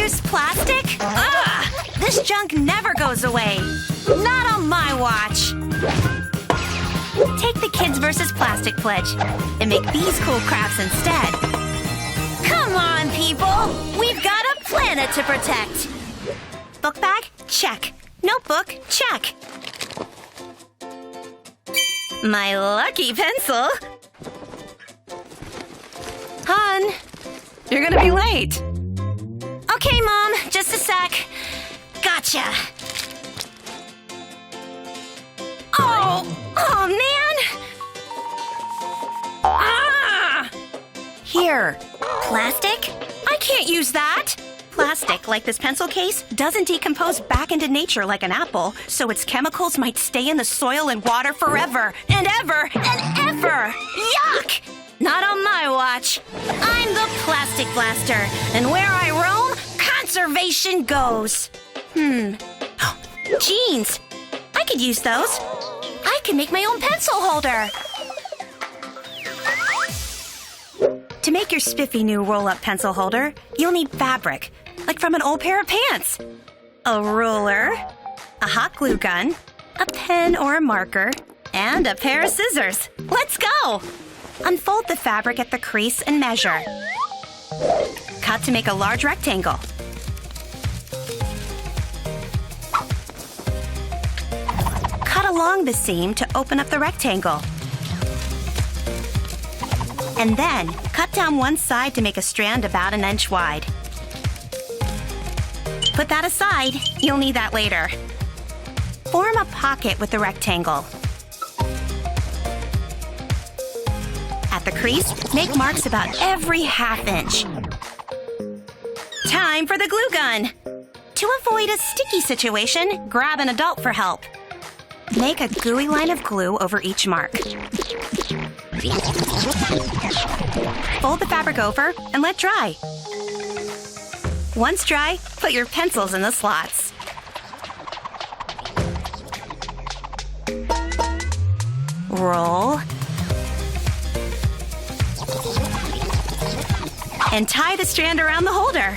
single-use plastic? Ugh! This junk never goes away. Not on my watch. Take the Kids vs. Plastic pledge and make these cool crafts instead. Come on, people! We've got a planet to protect. Book bag? Check. Notebook? Check. My lucky pencil. Hon, you're gonna be late. Okay, Mom, just a sec. Gotcha. Oh, man. Ah! Here, plastic? I can't use that. Plastic, like this pencil case, doesn't decompose back into nature like an apple, so its chemicals might stay in the soil and water forever and ever and ever. Yuck! Not on my watch. I'm the Plastic Blaster, and where I roam, conservation goes. Jeans. I could use those. I can make my own pencil holder. To make your spiffy new roll-up pencil holder, you'll need fabric, like from an old pair of pants, a ruler, a hot glue gun, a pen or a marker, and a pair of scissors. Let's go! Unfold the fabric at the crease and measure. Cut to make a large rectangle. Cut along the seam to open up the rectangle. And then, cut down one side to make a strand about 1 inch wide. Put that aside. You'll need that later. Form a pocket with the rectangle. At the crease, make marks about every 1/2 inch. Time for the glue gun. To avoid a sticky situation, grab an adult for help. Make a gooey line of glue over each mark. Fold the fabric over and let dry. Once dry, put your pencils in the slots. Roll. And tie the strand around the holder.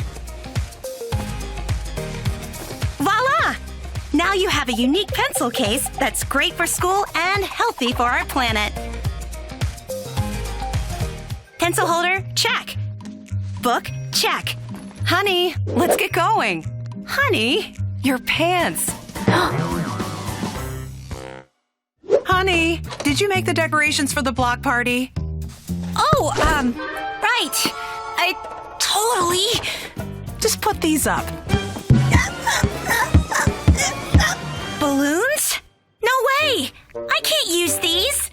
Voila! Now you have a unique pencil case that's great for school and healthy for our planet. Pencil holder, check. Book, check. Honey, let's get going. Honey, your pants. Honey, did you make the decorations for the block party? Oh, right. I totally... Just put these up. Balloons? No way! I can't use these!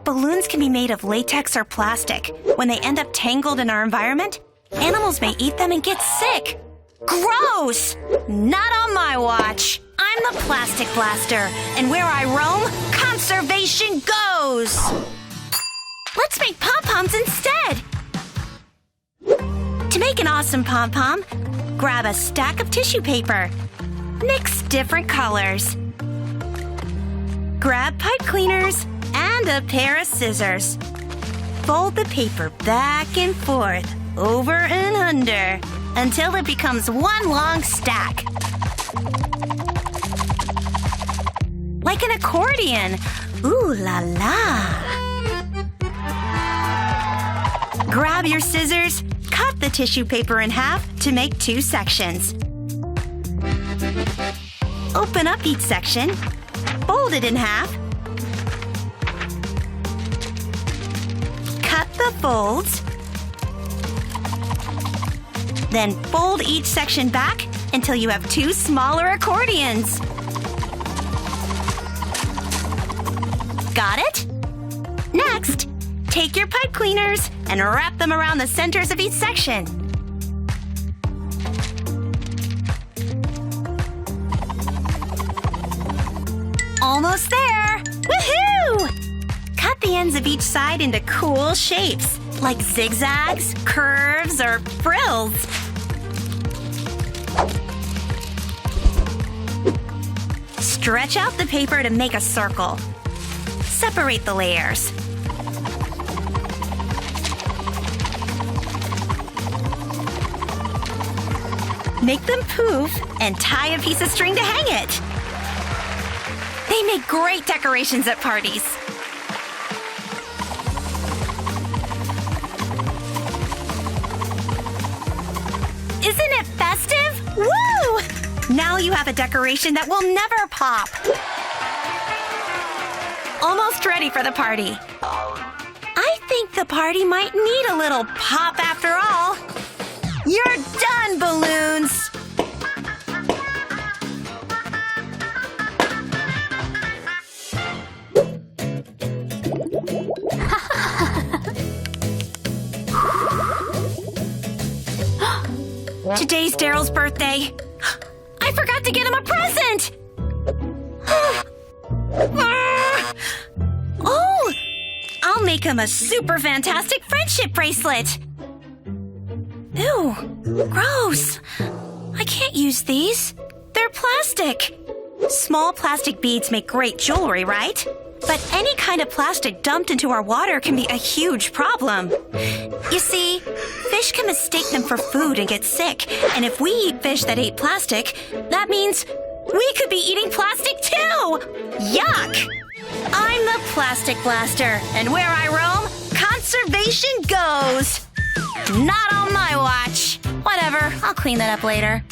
Balloons can be made of latex or plastic. When they end up tangled in our environment, animals may eat them and get sick. Gross! Not on my watch. I'm the Plastic Blaster, and where I roam, conservation goes! Let's make Pom Poms instead! To make an awesome Pom Pom, grab a stack of tissue paper. Mix different colors. Grab pipe cleaners and a pair of scissors. Fold the paper back and forth, over and under, until it becomes one long stack. Like an accordion. Ooh la la. Grab your scissors, cut the tissue paper in half to make 2 sections. Open up each section, fold it in half, cut the folds, then fold each section back until you have 2 smaller accordions. Got it? Next, take your pipe cleaners and wrap them around the centers of each section. Almost there! Woohoo! Cut the ends of each side into cool shapes, like zigzags, curves, or frills. Stretch out the paper to make a circle. Separate the layers. Make them poof and tie a piece of string to hang it. They make great decorations at parties. Isn't it festive? Woo! Now you have a decoration that will never pop. Almost ready for the party. I think the party might need a little pop after all. You're done, balloons! Today's Daryl's birthday. I forgot to get him a present! Oh! I'll make him a super fantastic friendship bracelet. Ew, gross. I can't use these. They're plastic. Small plastic beads make great jewelry, right? But any kind of plastic dumped into our water can be a huge problem. You see, fish can mistake them for food and get sick. And if we eat fish that ate plastic, that means we could be eating plastic too! Yuck! I'm the Plastic Blaster, and where I roam, conservation goes! Not on my watch. Whatever, I'll clean that up later.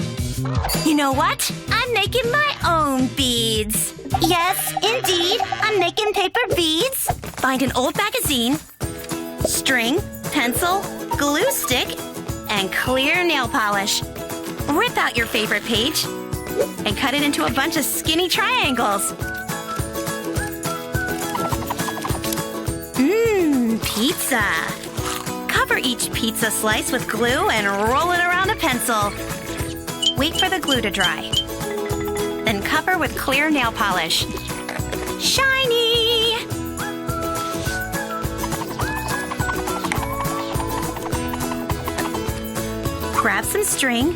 You know what? I'm making my own beads. Yes, indeed, I'm making paper beads. Find an old magazine, string, pencil, glue stick, and clear nail polish. Rip out your favorite page and cut it into a bunch of skinny triangles. Pizza. Cover each pizza slice with glue and roll it around a pencil. Wait for the glue to dry. Then cover with clear nail polish. Shiny! Grab some string.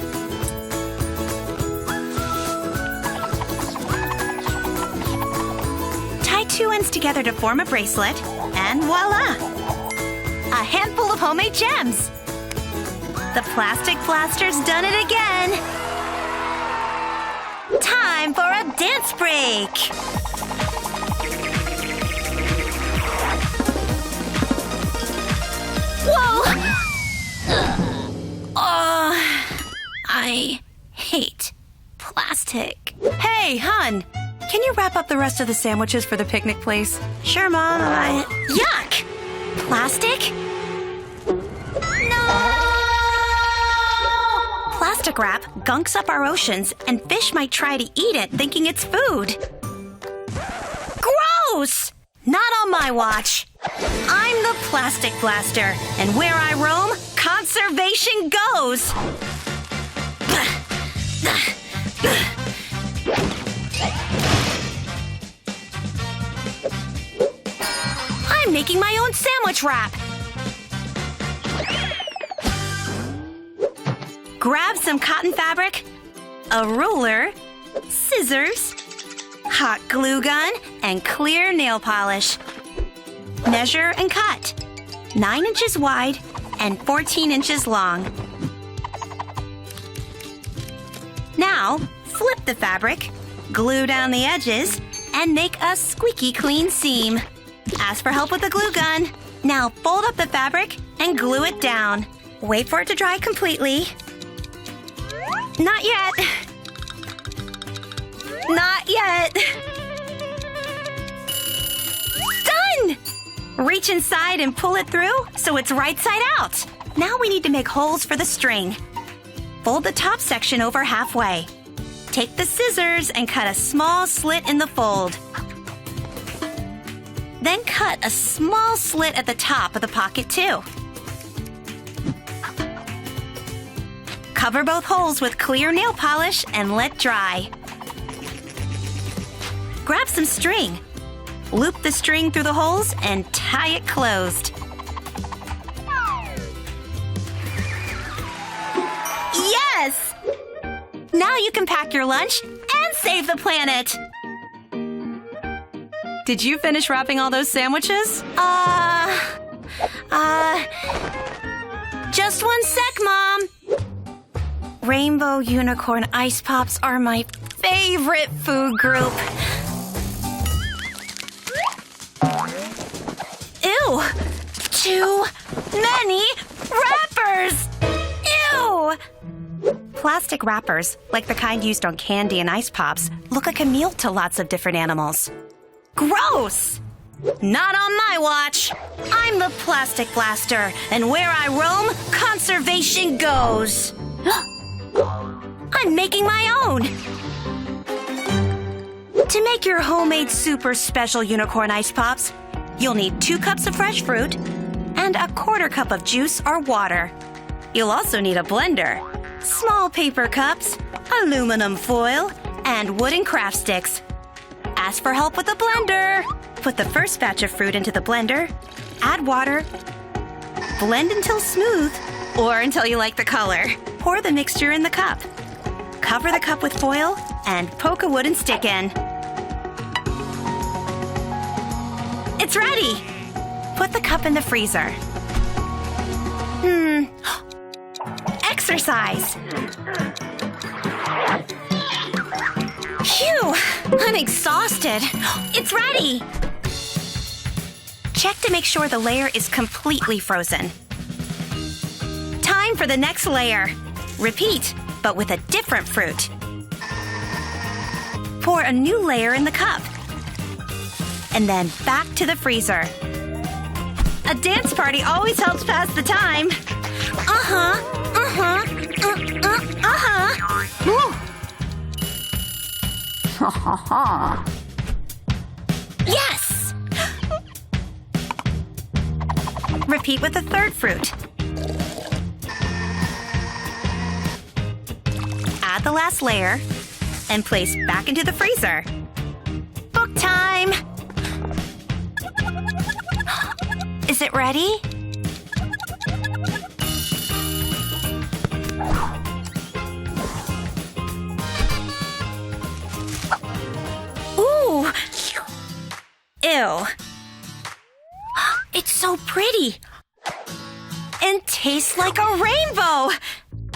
Tie 2 ends together to form a bracelet, and voila! A handful of homemade gems. The Plastic Blaster's done it again. Time for a dance break. Whoa! I hate plastic. Hey, hun! Can you wrap up the rest of the sandwiches for the picnic place? Sure, Mom. Yuck! Plastic? No! Plastic wrap gunks up our oceans, and fish might try to eat it thinking it's food. Gross! Not on my watch. I'm the Plastic Blaster, and where I roam, conservation goes. I'm making my own sandwich wrap. Grab some cotton fabric, a ruler, scissors, hot glue gun, and clear nail polish. Measure and cut. 9 inches wide and 14 inches long. Now, flip the fabric, glue down the edges, and make a squeaky clean seam. Ask for help with the glue gun. Now fold up the fabric and glue it down. Wait for it to dry completely. Not yet. Not yet. Done! Reach inside and pull it through so it's right side out. Now we need to make holes for the string. Fold the top section over halfway. Take the scissors and cut a small slit in the fold. Then cut a small slit at the top of the pocket too. Cover both holes with clear nail polish and let dry. Grab some string. Loop the string through the holes and tie it closed. Yes! Now you can pack your lunch and save the planet! Did you finish wrapping all those sandwiches? Just one sec, Mom. Rainbow unicorn ice pops are my favorite food group. Ew! Too many wrappers! Ew! Plastic wrappers, like the kind used on candy and ice pops, look like a meal to lots of different animals. Gross! Not on my watch! I'm the Plastic Blaster, and where I roam, conservation goes! I'm making my own! To make your homemade super special unicorn ice pops, you'll need 2 cups of fresh fruit and a 1/4 cup of juice or water. You'll also need a blender, small paper cups, aluminum foil, and wooden craft sticks. Ask for help with the blender. Put the first batch of fruit into the blender, add water, blend until smooth, or until you like the color. Pour the mixture in the cup. Cover the cup with foil and poke a wooden stick in. It's ready! Put the cup in the freezer. Exercise! Phew! I'm exhausted. It's ready! Check to make sure the layer is completely frozen. Time for the next layer. Repeat, but with a different fruit. Pour a new layer in the cup. And then back to the freezer. A dance party always helps pass the time. Yes! Repeat with the third fruit. Add the last layer and place back into the freezer. Book time! Is it ready? Ooh! Ew. It's so pretty. And tastes like a rainbow.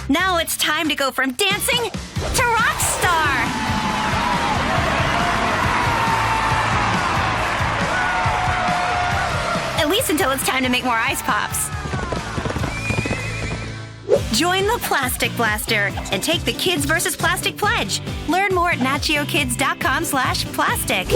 Now it's time to go from dancing to rock star. At least until it's time to make more ice pops. Join the Plastic Blaster and take the Kids vs. Plastic pledge. Learn more at natgeokids.com/plastic.